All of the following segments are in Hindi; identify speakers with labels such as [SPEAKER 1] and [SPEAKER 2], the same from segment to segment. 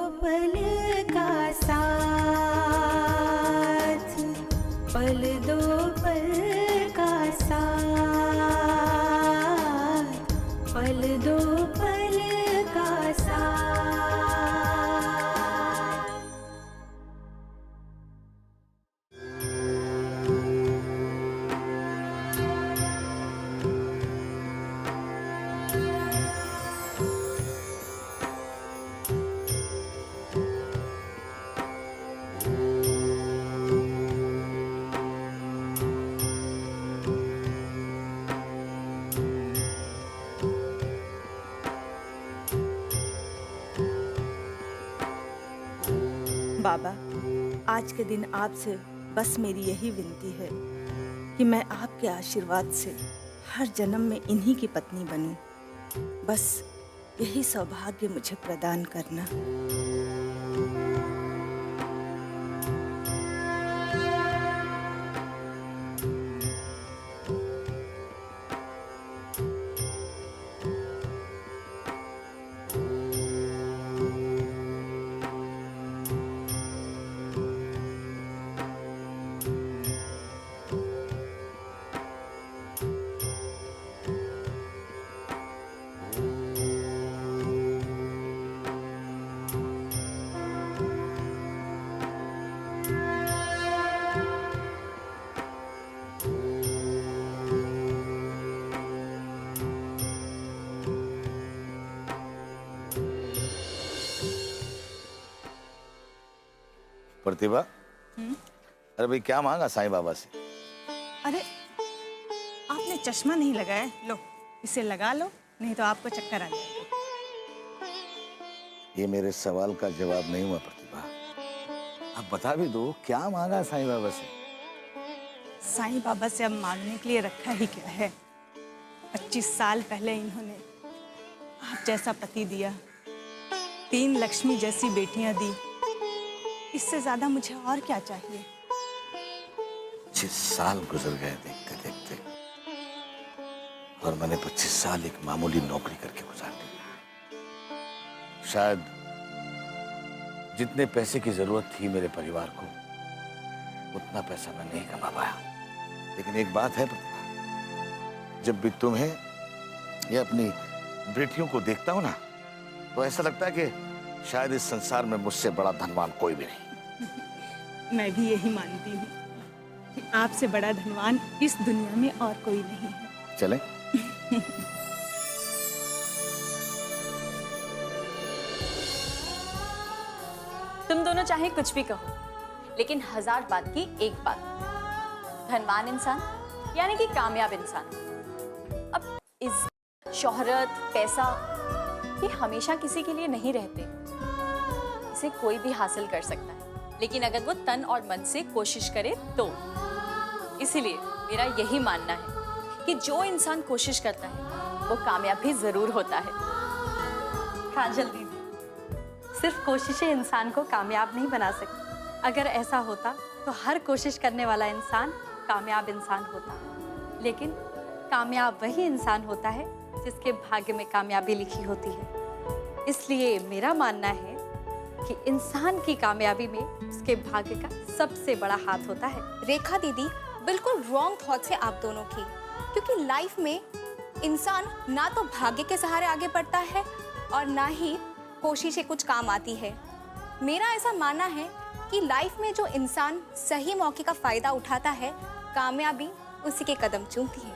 [SPEAKER 1] पल का साथ, पल दो पल का साथ, पल दो पल का साथ।
[SPEAKER 2] बाबा, आज के दिन आपसे बस मेरी यही विनती है कि मैं आपके आशीर्वाद से हर जन्म में इन्हीं की पत्नी बनूं। बस यही सौभाग्य मुझे प्रदान करना।
[SPEAKER 3] प्रतिभा, अरे भाई क्या मांगा साईं बाबा से?
[SPEAKER 2] अरे आपने चश्मा नहीं लगाया, लो इसे लगा लो, नहीं तो आपको चक्कर आ जाएगा।
[SPEAKER 3] ये मेरे सवाल का जवाब नहीं हुआ प्रतिभा। अब बता भी दो, क्या मांगा साईं बाबा से?
[SPEAKER 2] साईं बाबा से अब मांगने के लिए रखा ही क्या है। 25 साल पहले इन्होंने आप जैसा पति दिया, 3 लक्ष्मी जैसी बेटियां दी। इससे ज्यादा मुझे और क्या चाहिए।
[SPEAKER 3] 25 साल गुजर गए देखते देखते, और मैंने 25 साल एक मामूली नौकरी करके गुजार दी। शायद जितने पैसे की जरूरत थी मेरे परिवार को, उतना पैसा मैं नहीं कमा पाया। लेकिन एक बात है प्रतिभा, जब भी तुम्हें या अपनी बेटियों को देखता हूं ना, तो ऐसा लगता है कि शायद इस संसार में मुझसे बड़ा धनवान कोई भी नहीं।
[SPEAKER 2] मैं भी यही मानती हूँ कि आपसे बड़ा धनवान इस दुनिया में और कोई नहीं है।
[SPEAKER 3] चलें?
[SPEAKER 4] तुम दोनों चाहे कुछ भी कहो, लेकिन 1000 बात की एक बात, धनवान इंसान यानी कि कामयाब इंसान, अब इज्जत, शोहरत, पैसा ये हमेशा किसी के लिए नहीं रहते। इसे कोई भी हासिल कर सकता है, लेकिन अगर वो तन और मन से कोशिश करे तो। इसीलिए मेरा यही मानना है कि जो इंसान कोशिश करता है वो कामयाब भी जरूर होता है।
[SPEAKER 5] काजल दीदी, सिर्फ कोशिशें इंसान को कामयाब नहीं बना सकती। अगर ऐसा होता तो हर कोशिश करने वाला इंसान कामयाब इंसान होता। लेकिन कामयाब वही इंसान होता है जिसके भाग्य में कामयाबी लिखी होती है। इसलिए मेरा मानना है कि इंसान की कामयाबी में उसके भाग्य का सबसे बड़ा हाथ होता है।
[SPEAKER 6] रेखा दीदी, बिल्कुल रॉन्ग थॉट्स है आप दोनों की, क्योंकि लाइफ में इंसान ना तो भाग्य के सहारे आगे बढ़ता है और ना ही कोशिशें कुछ काम आती है। मेरा ऐसा मानना है कि लाइफ में जो इंसान सही मौके का फायदा उठाता है, कामयाबी उसी के कदम चूमती है।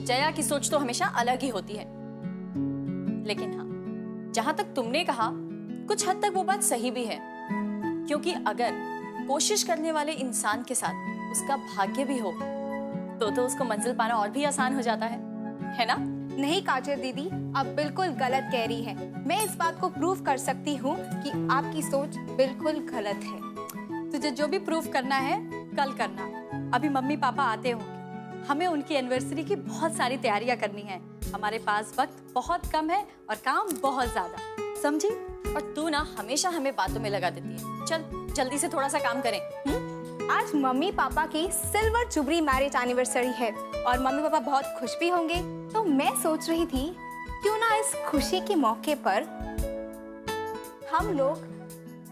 [SPEAKER 4] जया की सोच तो हमेशा अलग ही होती है, लेकिन हाँ, जहां तक तुमने कहा कुछ हद तक वो बात सही भी है, क्योंकि अगर कोशिश करने वाले इंसान के साथ उसका भाग्य भी हो तो उसको मंजिल पाना और भी आसान हो जाता है ना?
[SPEAKER 6] नहीं काजल दीदी, आप बिल्कुल गलत कह रही हैं। मैं इस बात को प्रूव कर सकती हूँ कि आपकी सोच बिल्कुल गलत है।
[SPEAKER 5] तुझे जो भी प्रूफ करना है कल करना। अभी मम्मी पापा आते होंगे, हमें उनकी एनिवर्सरी की बहुत सारी तैयारियां करनी है। हमारे पास वक्त बहुत कम है और काम बहुत ज्यादा, समझी?
[SPEAKER 4] और तू ना हमेशा हमें बातों में लगा देती है। चल जल्दी से थोड़ा सा काम करें।
[SPEAKER 6] आज मम्मी पापा की सिल्वर जुबली मैरिज एनिवर्सरी है और मम्मी पापा बहुत खुश भी होंगे। तो मैं सोच रही थी क्यों ना इस खुशी के मौके पर हम लोग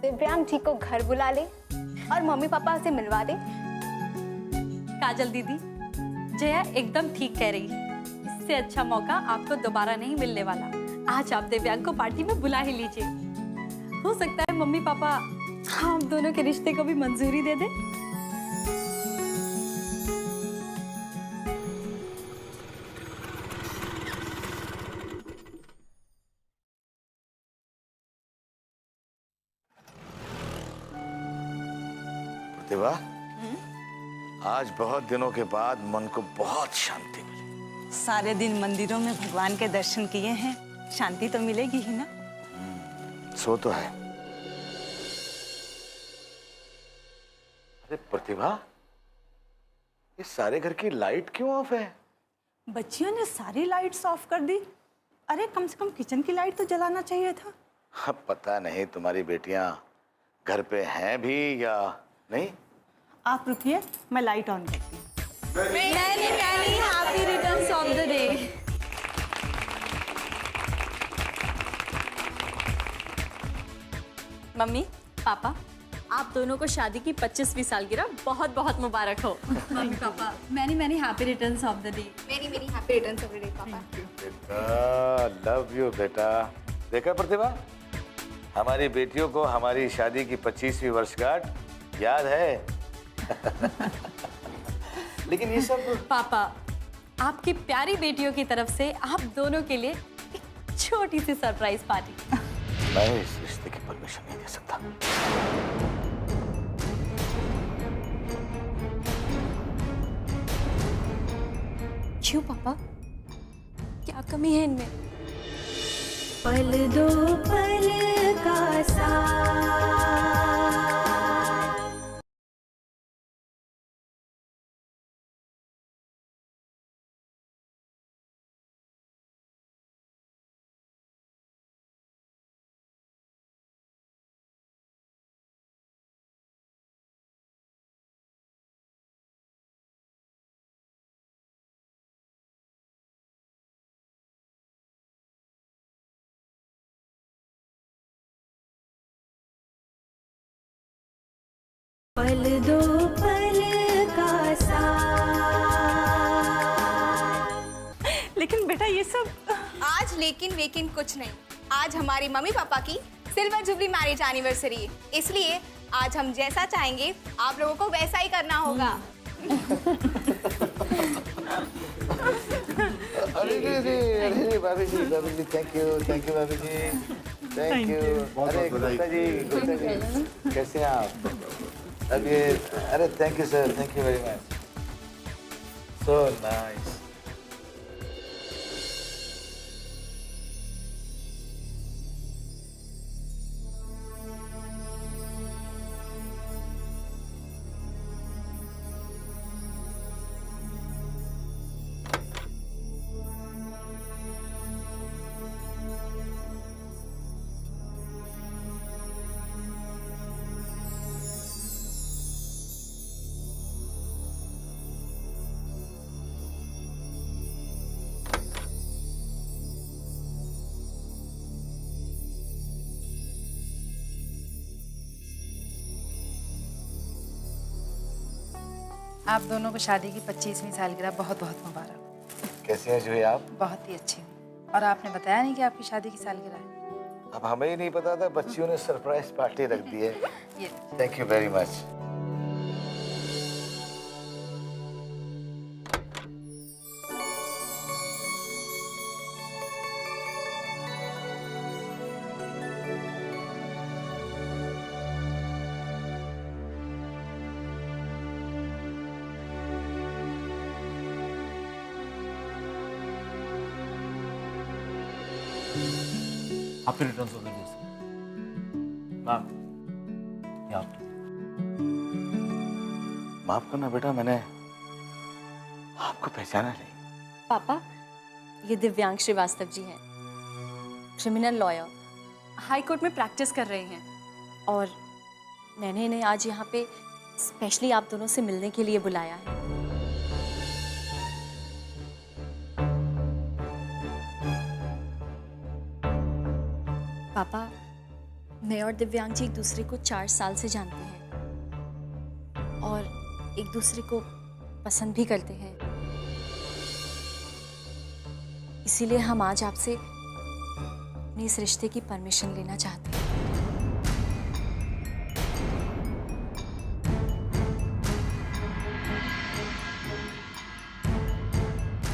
[SPEAKER 6] दिव्यांग जी को घर बुला ले और मम्मी पापा से मिलवा दे।
[SPEAKER 5] काजल दीदी, जया एकदम ठीक कह रही है। इससे अच्छा मौका आपको दोबारा नहीं मिलने वाला। आज आप दिव्यांग को पार्टी में बुला ही लीजिए। हो सकता है मम्मी पापा आप दोनों के रिश्ते को भी मंजूरी दे दे।
[SPEAKER 3] प्रतिभा, आज बहुत दिनों के बाद मन को बहुत शांति मिली।
[SPEAKER 2] सारे दिन मंदिरों में भगवान के दर्शन किए हैं, शांति तो मिलेगी ही ना।
[SPEAKER 3] सो तो है। अरे प्रतिभा, इस सारे घर की लाइट क्यों ऑफ है?
[SPEAKER 2] बच्चियों ने सारी लाइट्स ऑफ कर दी। अरे कम से कम किचन की लाइट तो जलाना चाहिए था।
[SPEAKER 3] अब पता नहीं तुम्हारी बेटियां घर पे हैं भी या नहीं।
[SPEAKER 2] आप रुकिए, मैं लाइट ऑन करती हूँ।
[SPEAKER 5] Many happy returns of the day. Mummy papa, आप दोनों को शादी की 25वीं सालगिरह बहुत बहुत मुबारक हो। Mummy papa, many happy returns of the day.
[SPEAKER 6] मेरी happy returns of the day papa.
[SPEAKER 3] बेटा, लव यू बेटा। देखा प्रतिभा, हमारी बेटियों को हमारी शादी की 25वीं वर्षगांठ याद है। लेकिन ये सब
[SPEAKER 5] पापा, आपकी प्यारी बेटियों की तरफ से आप दोनों के लिए एक छोटी सी सरप्राइज पार्टी।
[SPEAKER 3] मैं इस रिश्ते की परमिशन नहीं दे सकता।
[SPEAKER 5] क्यों पापा, क्या कमी है इनमें?
[SPEAKER 1] पल दो पल का साथ। पल दो पल का साथ।
[SPEAKER 2] लेकिन बेटा ये सब
[SPEAKER 6] आज लेकिन कुछ नहीं। आज हमारी मम्मी पापा की सिल्वर जुबली मैरिज एनिवर्सरी है, इसलिए आज हम जैसा चाहेंगे आप लोगों को वैसा ही करना होगा।
[SPEAKER 3] अरे भाभी जी, थैंक यू भाभी जी, थैंक यू। अरे गुप्ता जी, कैसे हैं आप? अब ये, अरे thank you sir, thank you very much, so nice.
[SPEAKER 7] आप दोनों को शादी की 25वीं सालगिरह बहुत बहुत मुबारक।
[SPEAKER 3] कैसे हैं जुही आप?
[SPEAKER 7] बहुत ही अच्छी हूँ। और आपने बताया नहीं कि आपकी शादी की सालगिरह है।
[SPEAKER 3] अब हमें ही नहीं पता था, बच्चियों ने सरप्राइज पार्टी रख दी है।
[SPEAKER 7] ये
[SPEAKER 3] thank you very much.
[SPEAKER 8] Happy returns of the day. Ma'am, ये आप।
[SPEAKER 3] माफ करना बेटा, मैंने आपको पहचाना नहीं।
[SPEAKER 4] पापा, ये दिव्यांग श्रीवास्तव जी हैं, क्रिमिनल लॉयर, हाई कोर्ट में प्रैक्टिस कर रहे हैं। और मैंने इन्हें आज यहाँ पे स्पेशली आप दोनों से मिलने के लिए बुलाया है। पापा, मैं और दिव्यांग जी एक दूसरे को 4 साल से जानते हैं और एक दूसरे को पसंद भी करते हैं। इसीलिए हम आज आपसे अपने इस रिश्ते की परमिशन लेना चाहते हैं।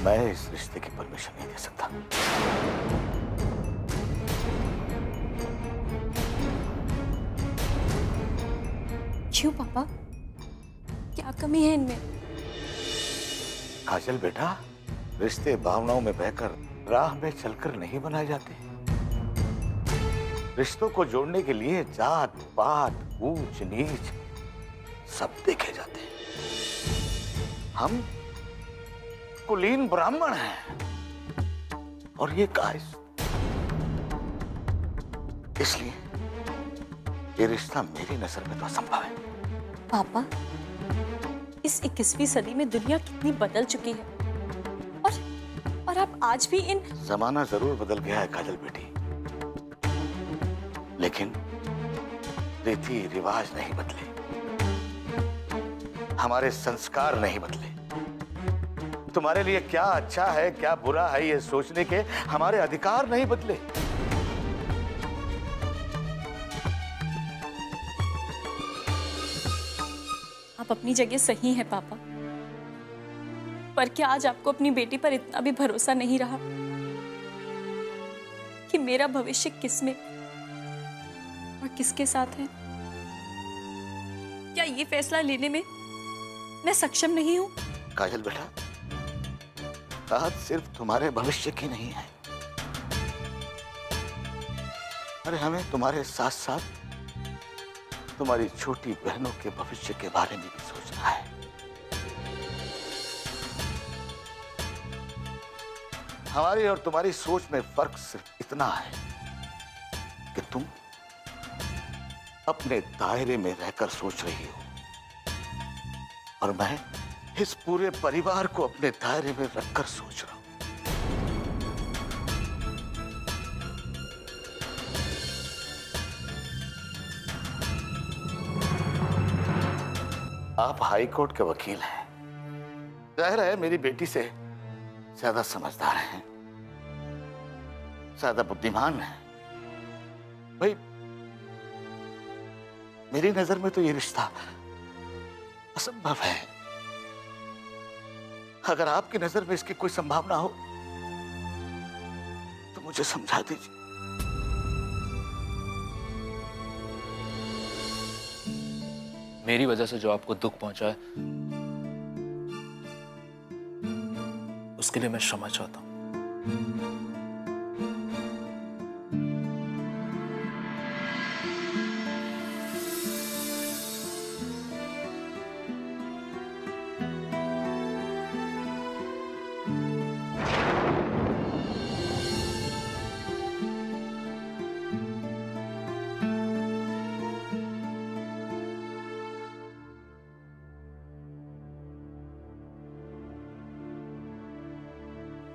[SPEAKER 3] मैं इस रिश्ते की परमिशन नहीं दे सकता।
[SPEAKER 4] क्यों पापा? क्या कमी है इनमें?
[SPEAKER 3] काजल बेटा, रिश्ते भावनाओं में बहकर राह में चलकर नहीं बनाए जाते। रिश्तों को जोड़ने के लिए जात पात ऊंच नीच सब देखे जाते हैं। हम कुलीन ब्राह्मण हैं और ये कायस, इसलिए ये रिश्ता मेरी नजर में तो असंभव है।
[SPEAKER 4] पापा, इस 21वीं सदी में दुनिया कितनी बदल चुकी है और आप आज भी इन
[SPEAKER 3] जमाना जरूर बदल गया है काजल बेटी, लेकिन रीति रिवाज नहीं बदले, हमारे संस्कार नहीं बदले। तुम्हारे लिए क्या अच्छा है क्या बुरा है ये सोचने के हमारे अधिकार नहीं बदले।
[SPEAKER 4] आप अपनी जगह सही हैं पापा, पर क्या आज आपको अपनी बेटी पर इतना भी भरोसा नहीं रहा कि मेरा भविष्य किसमें और किसके साथ है? क्या ये फैसला लेने में मैं सक्षम नहीं हूं?
[SPEAKER 3] काजल बेटा, बात सिर्फ तुम्हारे भविष्य की नहीं है। अरे हमें तुम्हारे साथ साथ तुम्हारी छोटी बहनों के भविष्य के बारे में भी सोचना है। हमारी और तुम्हारी सोच में फर्क सिर्फ इतना है कि तुम अपने दायरे में रहकर सोच रही हो और मैं इस पूरे परिवार को अपने दायरे में रखकर सोच रहा हूं। आप हाई कोर्ट के वकील हैं, जाहिर है मेरी बेटी से ज्यादा समझदार हैं, ज्यादा बुद्धिमान हैं। भाई मेरी नजर में तो ये रिश्ता असंभव है। अगर आपकी नजर में इसकी कोई संभावना हो तो मुझे समझा दीजिए।
[SPEAKER 8] मेरी वजह से जो आपको दुख पहुंचा है उसके लिए मैं क्षमा चाहता हूं।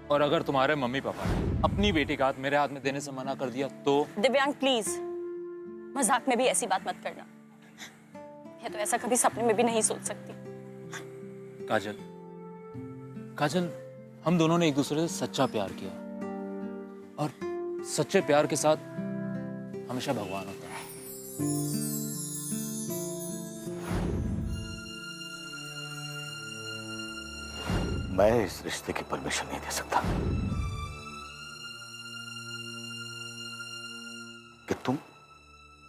[SPEAKER 8] और अगर तुम्हारे मम्मी पापा ने अपनी बेटी का हाथ मेरे हाथ में देने से मना कर दिया तो?
[SPEAKER 4] दिव्यांग प्लीज, मजाक में भी ऐसी बात मत करना। मैं तो ऐसा कभी सपने में भी नहीं सोच सकती।
[SPEAKER 8] काजल, काजल, हम दोनों ने एक दूसरे से सच्चा प्यार किया और सच्चे प्यार के साथ हमेशा भगवान होता है।
[SPEAKER 3] मैं इस रिश्ते की परमिशन नहीं दे सकता कि तुम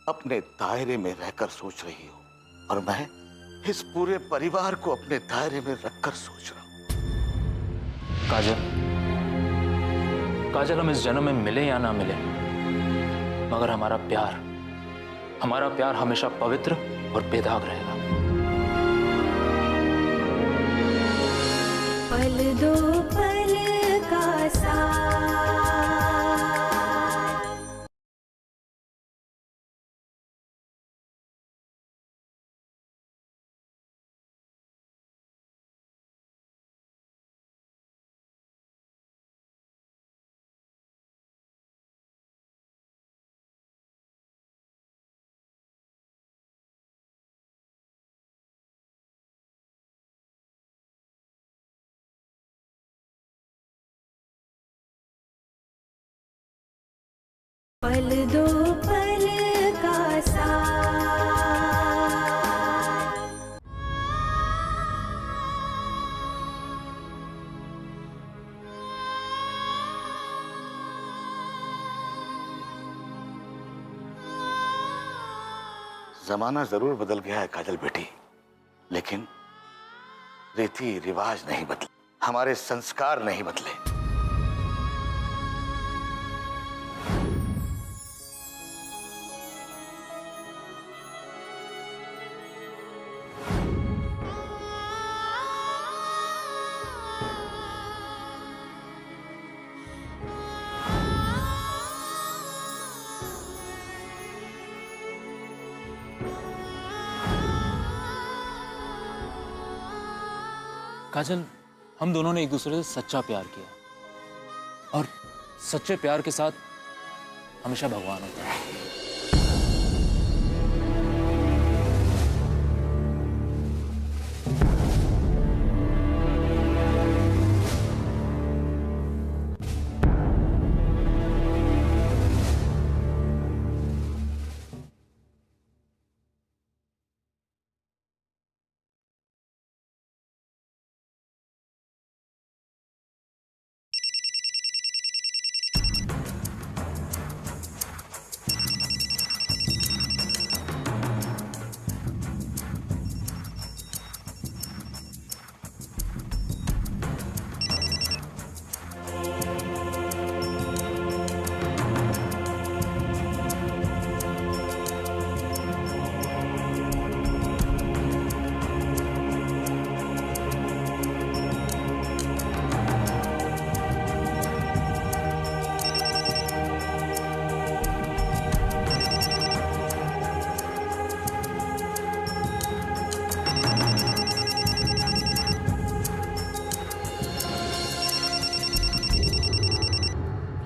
[SPEAKER 3] अपने दायरे में रहकर सोच रही हो और मैं इस पूरे परिवार को अपने दायरे में रखकर सोच रहा हूं।
[SPEAKER 8] काजल, काजल, हम इस जन्म में मिले या ना मिले, मगर हमारा प्यार हमेशा पवित्र और बेदाग रहेगा।
[SPEAKER 1] पल दो पल का साथ। पल दो पल का साथ।
[SPEAKER 3] जमाना जरूर बदल गया है काजल बेटी, लेकिन रीति रिवाज नहीं बदले, हमारे संस्कार नहीं बदले।
[SPEAKER 8] काजल, हम दोनों ने एक दूसरे से सच्चा प्यार किया और सच्चे प्यार के साथ हमेशा भगवान होता है।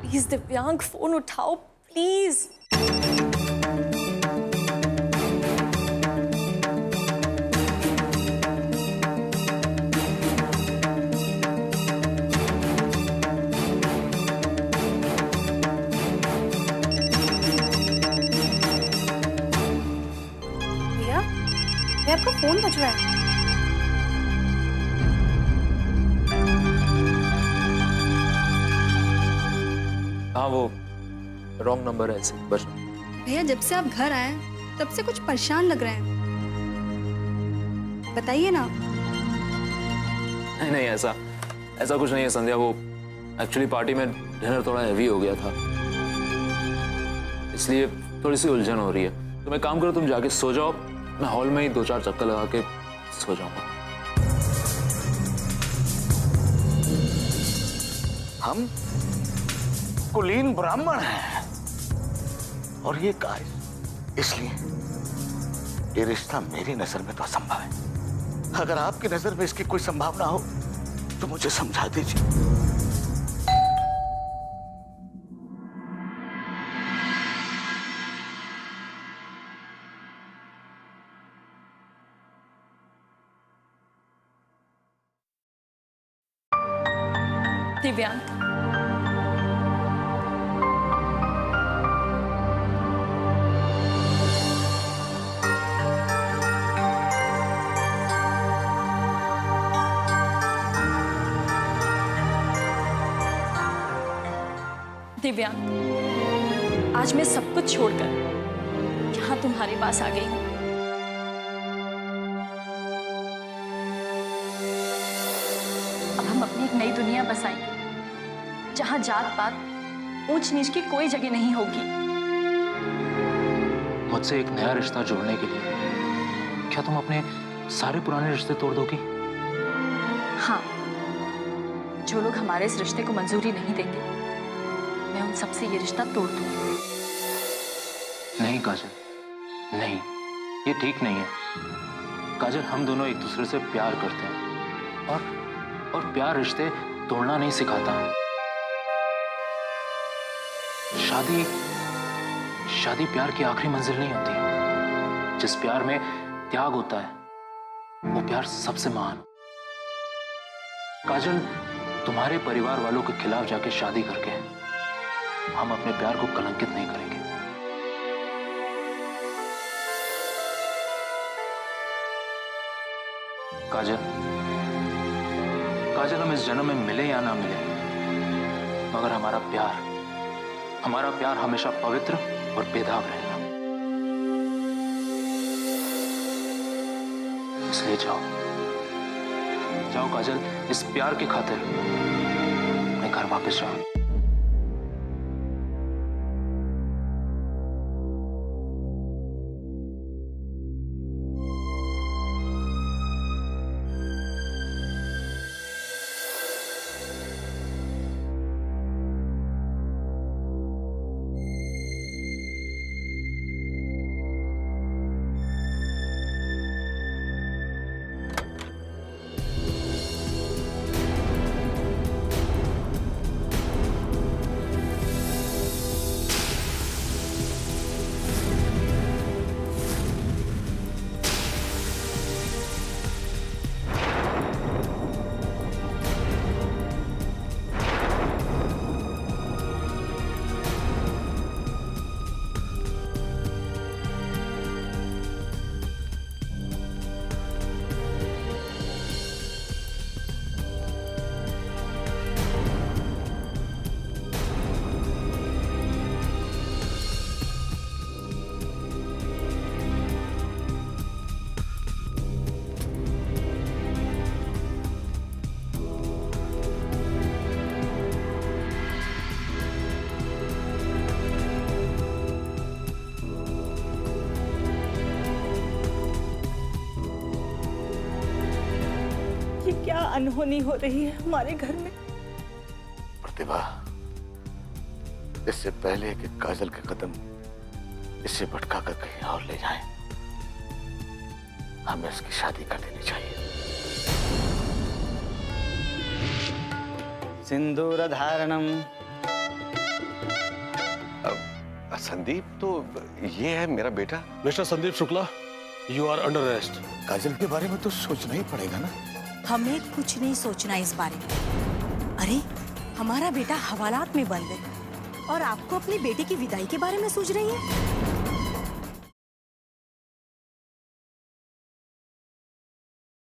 [SPEAKER 4] प्लीज दिव्यांग, फोन उठाओ प्लीज।
[SPEAKER 6] भैया, ये आपका फोन बज रहा है।
[SPEAKER 8] हाँ, वो रॉन्ग नंबर है ऐसे बस।
[SPEAKER 6] भैया, जब से आप घर आए तब से कुछ परेशान लग रहे हैं, बताइए ना।
[SPEAKER 8] नहीं नहीं, ऐसा कुछ नहीं है संध्या। वो एक्चुअली पार्टी में डिनर थोड़ा हैवी हो गया था, इसलिए थोड़ी सी उलझन हो रही है। तो मैं काम करो, तुम जाके सो जाओ, मैं हॉल में ही 2-4 चक्कर लगा के सो जाऊंगा।
[SPEAKER 3] हम कुलीन ब्राह्मण हैं और ये कार्य इसलिए, ये रिश्ता मेरी नजर में तो असंभव है। अगर आपकी नजर में इसकी कोई संभावना हो तो मुझे समझा दीजिए।
[SPEAKER 4] दिव्यांग, दिव्यांग, आज मैं सब कुछ छोड़कर यहाँ तुम्हारे पास आ गई हूँ। अब हम अपनी एक नई दुनिया बसाएंगे, जहाँ जात पात ऊंच नीच की कोई जगह नहीं होगी।
[SPEAKER 8] मुझसे एक नया रिश्ता जोड़ने के लिए क्या तुम अपने सारे पुराने रिश्ते तोड़ दोगी?
[SPEAKER 4] हाँ, जो लोग हमारे इस रिश्ते को मंजूरी नहीं देंगे, मैं उन सबसे ये रिश्ता तोड़ दूंगी।
[SPEAKER 8] नहीं काजल, नहीं, ये ठीक नहीं है। काजल, हम दोनों एक दूसरे से प्यार करते हैं और प्यार रिश्ते तोड़ना नहीं सिखाता। शादी प्यार की आखिरी मंजिल नहीं होती। जिस प्यार में त्याग होता है वो प्यार सबसे महान। काजल, तुम्हारे परिवार वालों के खिलाफ जाके शादी करके हम अपने प्यार को कलंकित नहीं करेंगे। काजल, काजल, हम इस जन्म में मिले या ना मिले, मगर हमारा प्यार हमेशा पवित्र और बेदाग रहेगा। इसलिए जाओ काजल, इस प्यार की खातिर अपने घर वापस जाओ।
[SPEAKER 2] क्या अनहोनी हो रही है हमारे घर में।
[SPEAKER 3] प्रतिभा, इससे पहले कि काजल के कदम इसे भटका कर कहीं और ले जाएं, हमें इसकी शादी कर देनी चाहिए।
[SPEAKER 9] सिंदूर धारणम।
[SPEAKER 10] संदीप, तो ये है मेरा बेटा।
[SPEAKER 11] Mister Sandeep Shukla, you are under arrest.
[SPEAKER 3] Kajal के बारे में तो सोचना ही पड़ेगा ना।
[SPEAKER 12] हमें कुछ नहीं सोचना इस बारे में। अरे, हमारा बेटा हवालात में बंद है और आपको अपनी बेटी की विदाई के बारे में सोच रही है।